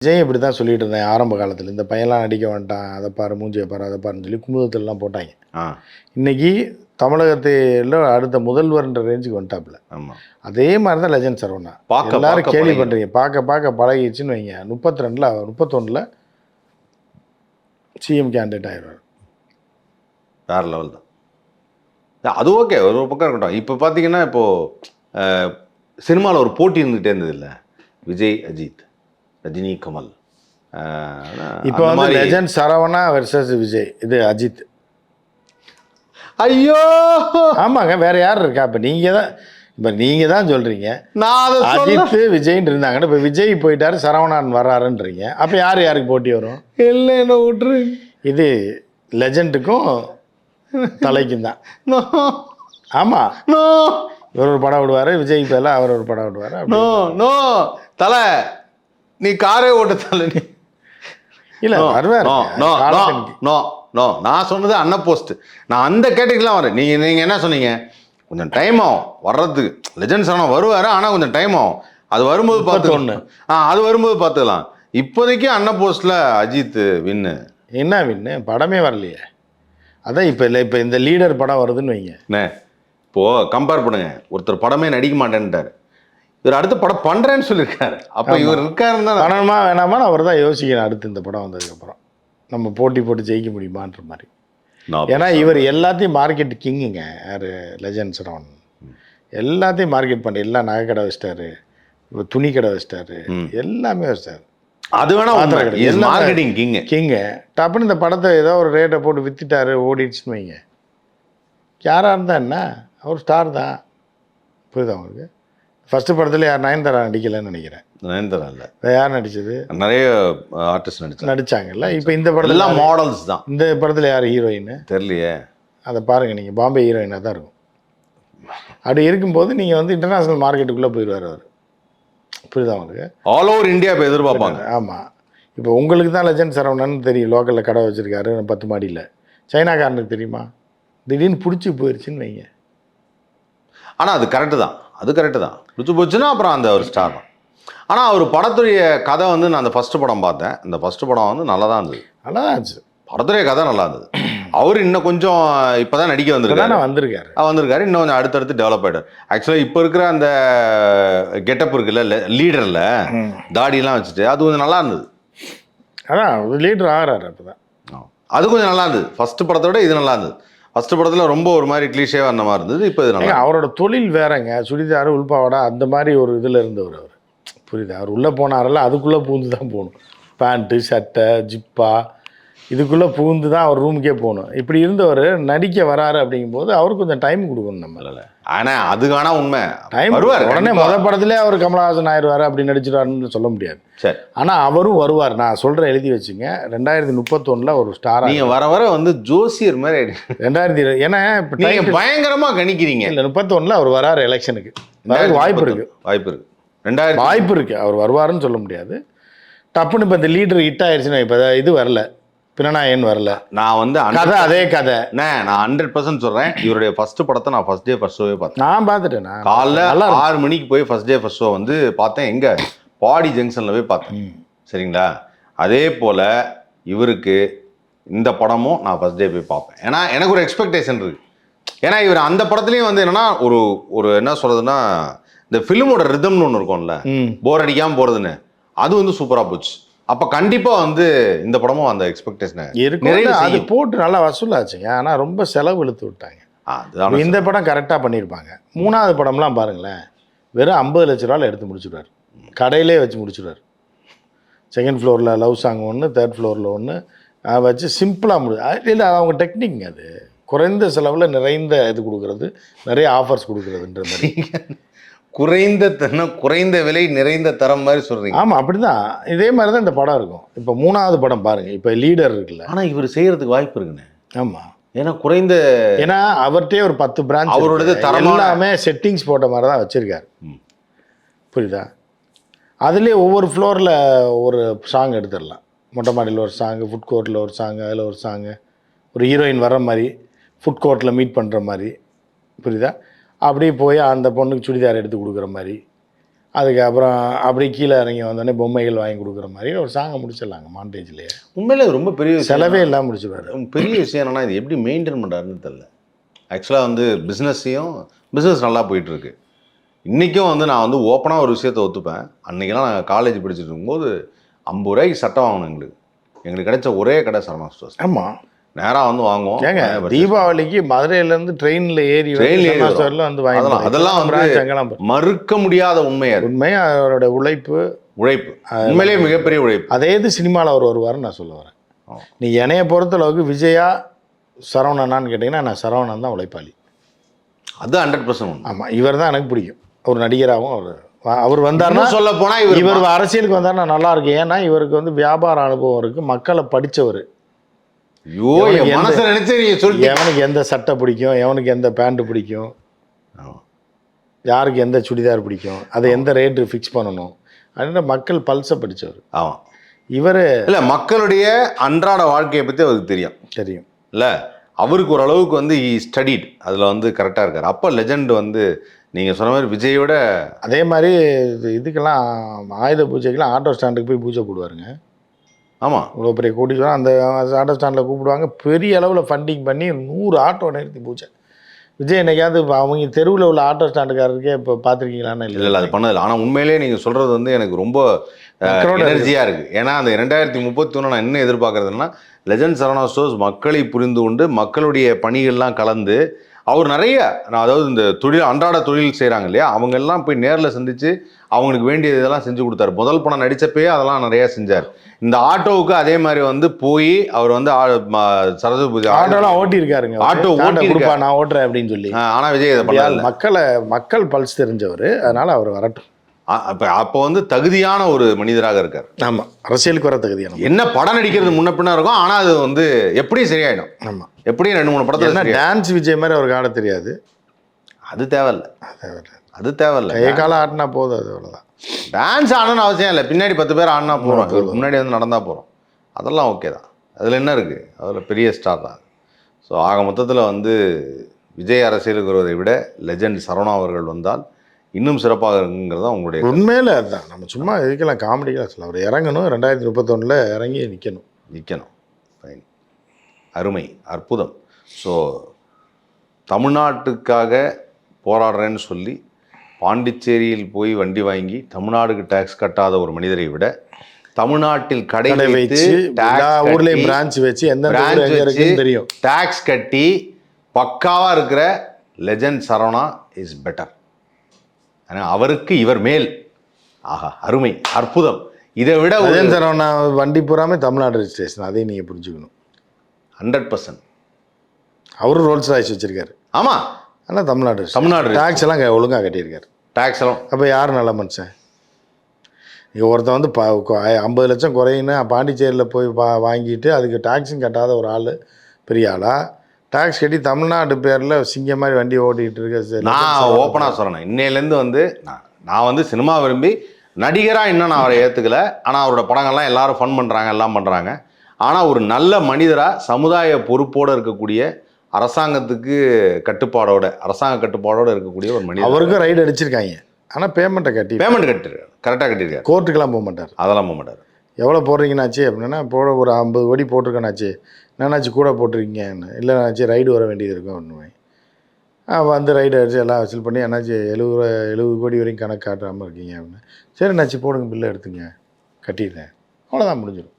விஜய் இப்படி தான் சொல்லிட்டு இருந்தேன் ஆரம்ப காலத்தில். இந்த பையன்லாம் நடிக்க வேண்டாம், அதை பாரு, மூஞ்சியை பாரு, அதை பாருன்னு சொல்லி குமுதத்திலலாம் போட்டாங்க. இன்னைக்கு தமிழகத்தில் அடுத்த முதல்வர்ன்ற ரேஞ்சுக்கு வந்துட்டாப்புல. ஆமாம், அதே மாதிரி தான் லெஜண்ட் சரவணா. எல்லாரும் கேள்வி பண்ணுறீங்க, பார்க்க பழகிடுச்சுன்னு வைங்க. 31 சிஎம் கேண்டிடேட் ஆயிடுவார். வேற லெவல் தான். அது ஓகே, ஒரு பக்கம் இருக்கட்டும். இப்போ பார்த்தீங்கன்னா இப்போது சினிமாவில் ஒரு போட்டி இருந்துகிட்டே இருந்தது இல்லை, விஜய் அஜித், ரஜினி கமல். இப்போ வந்து லெஜண்ட் சரவணா வெர்சஸ் விஜய், இது அஜித். ஐயோ ஆமாங்க, வேற யார் இருக்கா? இப்போ நீங்கள் தான் சொல்கிறீங்க அஜித் விஜய்ன்னு இருந்தாங்கன்னு. இப்போ விஜய் போயிட்டாரு, சரவணான் வர்றாருன்றீங்க. அப்போ யாருக்கு போட்டி வரும்? இல்லை, என்ன விட்டுரு. இது லெஜண்டுக்கும் தலைக்கும் தான். ஆமாம், இவர் ஒரு படம் விடுவார், விஜய் பேரில் அவர் ஒரு படம் விடுவார். நோ நோ தலை, நீ காரே ஓட்ட தலை. நீ இல்லை வருவார். நோ நோ நான் சொன்னது அன்ன போஸ்ட். நான் அந்த கேட்டகரிலாம் வரேன். நீங்கள் என்ன சொன்னீங்க? கொஞ்சம் டைம் ஆகும் வர்றதுக்கு. லெஜண்ட் சரவணா வருவார், ஆனால் கொஞ்சம் டைம் ஆகும். அது வரும்போது பார்த்து அது வரும்போது பார்த்துக்கலாம். இப்போதைக்கு அன்ன போஸ்ட்டில் அஜித் வின்னு. என்ன வின்னு? படமே வரலையே. அதான் இப்போ இந்த லீடர் படம் வருதுன்னு வைங்க. இப்போது கம்பேர் பண்ணுங்க. ஒருத்தர் படமே நடிக்க மாட்டேன்ட்டார், இவர் அடுத்த படம் பண்ணுறேன்னு சொல்லியிருக்காரு. அப்போ இவர் இருக்காருன்னு தான் பணமா வேணாமான்னு அவர் தான் யோசிக்கணும். அடுத்து இந்த படம் வந்ததுக்கப்புறம் நம்ம போட்டி போட்டு ஜெயிக்க முடியுமான்ற மாதிரி. ஏன்னா இவர் எல்லாத்தையும் மார்க்கெட் கிங்குங்க. யார்? லெஜண்ட் சரவணன். எல்லாத்தையும் மார்க்கெட் பண்ணி எல்லாம் நகை கடை வச்சிட்டாரு, இப்போ துணி கடை வச்சிட்டாரு, எல்லாமே வச்சிட்டாரு. அது வேணா மார்க்கெட்டிங் கிங்கு. டப்புன்னு இந்த படத்தை ஏதோ ஒரு ரேட்டை போட்டு வித்துட்டாரு, ஓடிடுச்சுன்னு வைங்க. யாராக இருந்தால் என்ன, அவர் ஸ்டார் தான். புரியுதா உங்களுக்கு? ஃபர்ஸ்ட் படத்தில் யார்? நயன்தாரா நடிக்கலைன்னு நினைக்கிறேன். நயன்தாரா இல்லை, யார் நடிச்சது? நிறைய ஆர்டிஸ்ட் நடிச்சாங்கல்ல. இப்போ இந்த படத்தில் எல்லாம் மாடல்ஸ் தான். இந்த படத்தில் யார் ஹீரோயின் தெரியலையே. அதை பாருங்கள் நீங்கள், பாம்பே ஹீரோயினாக தான் இருக்கும். அப்படி இருக்கும்போது நீங்கள் வந்து இன்டர்நேஷ்னல் மார்க்கெட்டுக்குள்ளே போயிடுவார் அவர். புரியுதா உங்களுக்கு? ஆல் ஓவர் இந்தியா இப்போ எதிர்பார்ப்பாங்க. ஆமாம், இப்போ உங்களுக்கு தான் லெஜண்ட் சரவணன் தெரியும், லோக்கலில் கடை வச்சுருக்காரு 10 மாடியில். சைனாக்காரனுக்கு தெரியுமா? திடீர்னு பிடிச்சி போயிடுச்சுன்னு வைங்க. ஆனால் அது கரெக்டு தான், அது கரெக்டு தான். பிடிச்சி போச்சுன்னா அப்புறம் அந்த ஒரு ஸ்டார் தான். ஆனால் அவர் படத்துடைய கதை வந்து நான் அந்த ஃபஸ்ட்டு படம் பார்த்தேன். இந்த ஃபஸ்ட்டு படம் வந்து நல்லா தான் இருந்தது. நல்லா தான் இருந்துச்சு. படத்துடைய கதை நல்லா இருந்தது. அவர் இன்னும் கொஞ்சம் இப்போ தான் நடிக்க வந்திருக்காரு. இன்னும் கொஞ்சம் அடுத்தடுத்து டெவலப் ஆகிட்டார். ஆக்சுவலாக இப்போ இருக்கிற அந்த கெட்டப் இருக்குல்ல லீடரில், தாடியெல்லாம் வச்சுட்டு அது கொஞ்சம் நல்லா இருந்தது. அதான் லீடர் ஆகிறாரு அப்போ தான். அது கொஞ்சம் நல்லா இருந்தது. ஃபஸ்ட்டு படத்தை விட இது நல்லா இருந்தது. ஃபஸ்ட்டு படத்தில் ரொம்ப ஒரு மாதிரி கிளீஷேவாக அந்த மாதிரி இருந்தது. இப்போ இது நல்லா. அவரோட தொழில் வேறங்க. சுடிதார், உள்பாவாடா அந்த மாதிரி ஒரு இதில் இருந்தவர் அவர். புரியுது? அவர் உள்ளே போனாரெல்லாம் அதுக்குள்ளே பூந்து தான் போகணும். பேண்ட்டு, சட்டை, ஜிப்பா, இதுக்குள்ளே பூந்து தான் அவர் ரூமுக்கே போகணும். இப்படி இருந்தவர் நடிக்க வராரு அப்படிங்கும்போது அவருக்கு கொஞ்சம் டைம் கொடுக்கணும் நம்மளால். ஆனால் அதுக்கான உண்மை டைம் வருவார். உடனே முதல் அவர் கமலஹாசன் ஆயிடுவார், அப்படி நடிச்சிடுவாருன்னு சொல்ல முடியாது. சரி, ஆனால் அவரும் வருவார். நான் சொல்கிறேன், எழுதி வச்சுங்க. 2031 ஒரு ஸ்டார். நீங்கள் வர வந்து ஜோசியர் மாதிரி 2020. ஏன்னா இப்போ நீங்கள் பயங்கரமாக கணிக்கிறீங்க. இல்லை, 31 அவர் வராரு எலெக்ஷனுக்கு. வாய்ப்பு இருக்குது. வாய்ப்பு இருக்குது. அவர் வருவாருன்னு சொல்ல முடியாது. டப்புன்னு இப்போ இந்த லீடர் ஹிட் ஆயிடுச்சுன்னா, இப்போ இது வரல, பினநாயகன் வரல, நான் வந்து கதை அதே கதை. நான் 100% சொல்கிறேன். இவருடைய ஃபர்ஸ்ட் படத்தை நான் ஃபர்ஸ்ட் டே ஃபர்ஸ்ட் ஷோவே பார்த்தேன். நான் பார்த்துட்டேன். காலைல 6 மணிக்கு போய் ஃபர்ஸ்ட் டே ஃபர்ஸ்ட் ஷோ வந்து பார்த்தேன். எங்கே? பாடி ஜங்ஷனில் போய் பார்த்தேன். சரிங்களா? அதே போல் இவருக்கு இந்த படமும் நான் ஃபர்ஸ்ட் டே போய் பார்ப்பேன். ஏன்னா எனக்கு ஒரு எக்ஸ்பெக்டேஷன் இருக்குது. ஏன்னா இவர் அந்த படத்துலேயும் வந்து என்னென்னா ஒரு என்ன சொல்கிறதுன்னா, இந்த ஃபிலிமோட ரிதம்னு ஒன்று இருக்கும்ல, போர் அடிக்காமல் போகிறதுன்னு, அது வந்து சூப்பராக போச்சு. அப்போ கண்டிப்பாக வந்து இந்த படமும் அந்த எக்ஸ்பெக்டேஷனை இருக்கு. அது போட்டு நல்லா வசூலாச்சுங்க. ஆனால் ரொம்ப செலவு இழுத்து விட்டாங்க. இந்த படம் கரெக்டாக பண்ணியிருப்பாங்க. 3வது படம்லாம் பாருங்களேன், வெறும் 50 லட்ச ரூபாவில் எடுத்து முடிச்சுடுவார். கடையிலே வச்சு முடிச்சுடுவார். 2nd ஃப்ளோரில் லவ் சாங் ஒன்று, 3rd ஃப்ளோரில் ஒன்று வச்சு சிம்பிளாக இல்லை, அவங்க டெக்னிக். அது குறைந்த செலவில் நிறைந்த இது கொடுக்குறது, நிறைய ஆஃபர்ஸ் கொடுக்குறதுன்ற மாதிரி. குறைந்த விலை நிறைந்த தரம் மாதிரி சொல்கிறீங்க. ஆமாம், அப்படி தான். இதே மாதிரி தான் இந்த படம் இருக்கும். இப்போ 3வது படம் பாருங்கள், இப்போ லீடர் இருக்குல்ல. ஆனால் இவர் செய்கிறதுக்கு வாய்ப்பு இருக்குண்ணே. ஆமாம், ஏன்னா அவர்கிட்டே ஒரு 10 பிரான்ச், அவரோடது எல்லாமே செட்டிங்ஸ் போட்ட மாதிரி தான் வச்சுருக்காரு. புரியுதா? அதுலேயே ஒவ்வொரு ஃப்ளோரில் ஒரு சாங் எடுத்துடலாம். மொட்டை மாடியில் ஒரு சாங்கு, ஃபுட் கோர்ட்டில் ஒரு சாங்கு, அதில் ஒரு சாங்கு, ஒரு ஹீரோயின் வர்ற மாதிரி, ஃபுட் கோர்ட்டில் மீட் பண்ணுற மாதிரி. புரியுதா? அப்படியே போய் அந்த பொண்ணுக்கு சுடிதார் எடுத்து கொடுக்குற மாதிரி, அதுக்கப்புறம் அப்படி கீழே இறங்கி வந்தோடனே பொம்மைகள் வாங்கி கொடுக்குற மாதிரி ஒரு சாங்கை முடிச்சிடலாங்க மாண்டேஜ்லேயே. உண்மையிலே இது ரொம்ப பெரிய விஷயம். செலவே இல்லாமல் முடிச்சுடுவார். பெரிய விஷயம் என்னன்னா இது எப்படி மெயின்டைன் பண்ணுறாருன்னு தெரியல. ஆக்சுவலாக வந்து பிஸ்னஸ் நல்லா போயிட்டுருக்கு. இன்றைக்கும் வந்து நான் வந்து ஓப்பனாக ஒரு விஷயத்தை ஒத்துப்பேன். அன்றைக்கெல்லாம் நாங்கள் காலேஜ் படிச்சுட்டு இருக்கும்போது 50 ரூபாய்க்கு சட்டை வாங்கணும். எங்களுக்கு கிடைச்ச ஒரே கடை சரவணா ஸ்டோர்ஸ். ஆமாம், நேராக வந்து வாங்குவோம். ஏங்க தீபாவளிக்கு மதுரையிலேருந்து ட்ரெயினில் ஏறி வந்து வாங்கி அதெல்லாம் வந்து மறுக்க முடியாத உண்மை. அவரோட உழைப்பு உண்மையிலேயே மிகப்பெரிய உழைப்பு. அதே இது சினிமாவில் அவர் வருவார்னு நான் சொல்ல வரேன். நீ என்னைய பொறுத்தளவுக்கு விஜயா சரவணனான்னு கேட்டிங்கன்னா நான் சரவணன் தான் உழைப்பாளி. அது 100%. ஆமாம், இவர் தான் எனக்கு பிடிக்கும் ஒரு நடிகராகவும். அவர் வந்தார்னா சொல்ல போனால் இவர் அரசியலுக்கு வந்தார்னா நல்லா இருக்கு. ஏன்னா இவருக்கு வந்து வியாபார அனுபவம் இருக்குது, மக்களை படித்தவர். எவனுக்கு எந்த சட்டை பிடிக்கும், எவனுக்கு எந்த பேண்ட் பிடிக்கும், யாருக்கு எந்த சுடிதார் பிடிக்கும், அதை எந்த ரேட்டு ஃபிக்ஸ் பண்ணணும் அப்படின்ற மக்கள் பல்ஸை படித்தவர். ஆமாம், இவர் இல்லை மக்களுடைய அன்றாட வாழ்க்கையை பற்றி அவருக்கு தெரியும் இல்லை. அவருக்கு ஓரளவுக்கு வந்து ஸ்டடிட் அதில் வந்து கரெக்டாக இருக்கார். அப்போ லெஜண்ட் வந்து நீங்கள் சொன்ன மாதிரி விஜயோட அதே மாதிரி இதுக்கெல்லாம் ஆயுத பூஜைக்கெல்லாம் ஆட்டோ ஸ்டாண்டுக்கு போய் பூஜை போடுவாருங்க. ஆமாம், இவ்வளோ பெரிய கூட்டிட்டு அந்த ஆட்டோ ஸ்டாண்டில் கூப்பிடுவாங்க. பெரிய அளவில் ஃபண்டிங் பண்ணி 100 ஆட்டோ நிறுத்தி பூஜை. விஜய் என்னைக்காவது அவங்க தெருவில் உள்ள ஆட்டோ ஸ்டாண்டுக்காரருக்கே இப்போ பார்த்துருக்கீங்களான்னு இல்லை அது பண்ணதில்லை. ஆனால் உண்மையிலே நீங்கள் சொல்கிறது வந்து எனக்கு ரொம்ப எனர்ஜியாக இருக்குது. ஏன்னா அந்த 2031 நான் என்ன எதிர்பார்க்குறதுன்னா லெஜண்ட் சரவணா ஸ்டோர்ஸ் மக்களை புரிந்து கொண்டு மக்களுடைய பணிகள்லாம் கலந்து அவர் நிறைய அதாவது இந்த அன்றாட தொழில் செய்கிறாங்க இல்லையா, அவங்கெல்லாம் போய் நேரில் சந்தித்து அவங்களுக்கு வேண்டியது இதெல்லாம் செஞ்சு கொடுத்தாரு. முதல் படம் நடித்தப்பே அதெல்லாம் நிறையா செஞ்சார். இந்த ஆட்டோவுக்கு அதே மாதிரி வந்து போய் அவர் வந்து சரஸ்வதி பூஜை ஆட்டோலாம் ஓட்டியிருக்காருங்க. ஆட்டோ ஓட்டி நான் ஓட்டுறேன் அப்படின்னு சொல்லி. ஆனால் விஜய் இதை பண்ணல. மக்கள் பல்ஸ் தெரிஞ்சவர், அதனால் அவர் வரட்டும். அப்போ வந்து தகுதியான ஒரு மனிதராக இருக்கார். ஆமாம், அரசியலுக்கு வர தகுதியான. என்ன படம் நடிக்கிறது முன்ன பின்னா இருக்கும், ஆனால் அது வந்து எப்படியும் சரியாயிடும். ஆமாம், எப்படியும் 2-3 படத்தில் டான்ஸ் விஜய் மாதிரி அவருக்கு ஆட தெரியாது. அது தேவையில்லை. கை காலம் ஆடினா போதும், அது அவ்வளோதான். டான்ஸ் ஆடணும்னு அவசியம் இல்லை. பின்னாடி 10 பேர் ஆடினா போகிறோம், முன்னாடி வந்து நடந்தால் போகிறோம், அதெல்லாம் ஓகே தான். அதில் என்ன இருக்குது, அதில் பெரிய ஸ்டார் தான். ஸோ ஆக மொத்தத்தில் வந்து விஜய் அரசியலுக்கு வருவதை விட லெஜண்ட் சரவணா அவர்கள் வந்தால் இன்னும் சிறப்பாக இருக்குங்கிறது தான் உங்களுடைய உண்மையில. அதுதான் நம்ம சும்மா இதுக்கெல்லாம் காமெடிக்கெலாம் சொல்ல. அவர் இறங்கணும், 2031 இறங்கி நிற்கணும். ஃபைன், அருமை, அற்புதம். ஸோ தமிழ்நாட்டுக்காக போராடுறேன்னு சொல்லி பாண்டிச்சேரியில் போய் வண்டி வாங்கி தமிழ்நாடுக்கு டேக்ஸ் கட்டாத ஒரு மனிதரை விட தமிழ்நாட்டில் கடை வைத்து ஊர்லேயும் பிரான்ச் வச்சு தெரியும் டேக்ஸ் கட்டி பக்காவாக இருக்கிற லெஜண்ட் சரவணா இஸ் பெட்டர். அவருக்கு இவர் மேல். ஆஹா, அருமை, அற்புதம். இதை விட சரவணா வண்டி பூராமே தமிழ்நாடு ரெஜிஸ்ட்ரேஷன், அதையும் நீங்கள் புரிஞ்சுக்கணும். 100%. அவரும் ரோல்ஸ் ராய்ஸ் வச்சிருக்காரு. ஆமாம், ஆனால் தமிழ்நாடு டேக்ஸ் எல்லாம் ஒழுங்காக கட்டியிருக்காரு. டேக்ஸ் எல்லாம் அப்போ யார் நல்ல மனுஷன்? நீங்கள் ஒருத்தன் வந்து 50 லட்சம் குறையின்னு பாண்டிச்சேரியில் போய் வாங்கிட்டு அதுக்கு டேக்ஸும் கட்டாத ஒரு ஆள் பெரிய ஆளா? டேக்ஸ் கட்டி தமிழ்நாடு பேரில் சிங்க மாதிரி வண்டி ஓட்டிகிட்டு இருக்க. நான் ஓப்பனாக சொல்கிறேன், இன்னையிலேருந்து வந்து நான் வந்து சினிமா விரும்பி நடிகராக இன்னும் நான் அவரை ஏற்றுக்கல. ஆனால் அவரோட படங்கள்லாம் எல்லாரும் ஃபன் பண்ணுறாங்க, எல்லாம் பண்ணுறாங்க. ஆனால் ஒரு நல்ல மனிதராக சமுதாய பொறுப்போடு இருக்கக்கூடிய அரசாங்க கட்டுப்பாடோடு இருக்கக்கூடிய ஒரு மனிதர். அவருக்கும் ரைடு அடிச்சிருக்காங்க. ஆனால் பேமெண்ட் கட்டிருக்காரு, கரெக்டாக கட்டியிருக்காரு. கோர்ட்டுக்கெல்லாம் போக மாட்டார், அதெல்லாம் போக மாட்டார். எவ்வளோ போடுறீங்கன்னாச்சு அப்படின்னா ஒரு 50 கோடி போட்டிருக்கேனாச்சு, என்னாச்சு கூட போட்டிருக்கீங்கன்னு. இல்லைனாச்சு ரைடு வர வேண்டியது இருக்கும் ஒன்றுமே. வந்து ரைடு அடிச்சு எல்லாம் வசூல் பண்ணி என்னாச்சு 70 கோடி வரைக்கும் கணக்கு காட்டாமல் இருக்கீங்க அப்படின்னு. சரி என்னாச்சு போடுங்க, பில்லை எடுத்துங்க, கட்டிடுறேன், அவ்வளோதான், முடிஞ்சிடும்.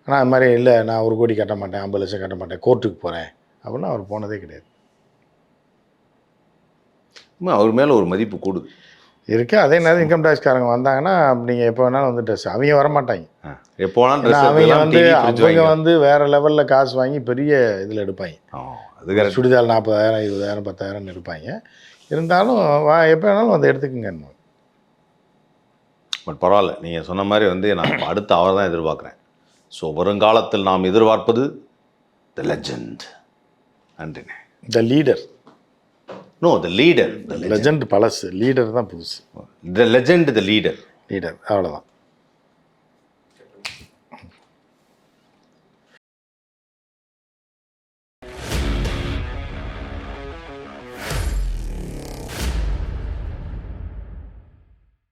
ஆனால் அது மாதிரி இல்லை, நான் 1 கோடி கட்ட மாட்டேன், 50 லட்சம் கட்ட மாட்டேன், கோர்ட்டுக்கு போகிறேன் அப்படின்னா அவர் போனதே கிடையாது. அவர் மேலே ஒரு மதிப்பு கூடுது இருக்குது. அதே நேரம் இன்கம் டேக்ஸ்காரங்க வந்தாங்கன்னா நீங்கள் எப்போ வேணாலும் வந்துட்டு அவங்க வரமாட்டாங்க. எப்போ அவங்க வந்து வேறு லெவலில் காசு வாங்கி பெரிய இதில் எடுப்பாங்க. அது சுடிதால் 40,000 20,000 10,000 எடுப்பாங்க. இருந்தாலும் எப்போ வேணாலும் வந்து எடுத்துக்கங்க. பட் பரவாயில்ல, நீங்கள் சொன்ன மாதிரி வந்து நான் அடுத்து அவர் தான் எதிர்பார்க்குறேன். ஸோ வருங்காலத்தில் நாம் எதிர்பார்ப்பது த லெஜண்ட். நன்றிண்ணே. The leader. No, the leader. Legend பழசு, லீடர் தான் புதுசு. The legend, the leader. அவ்வளோதான்.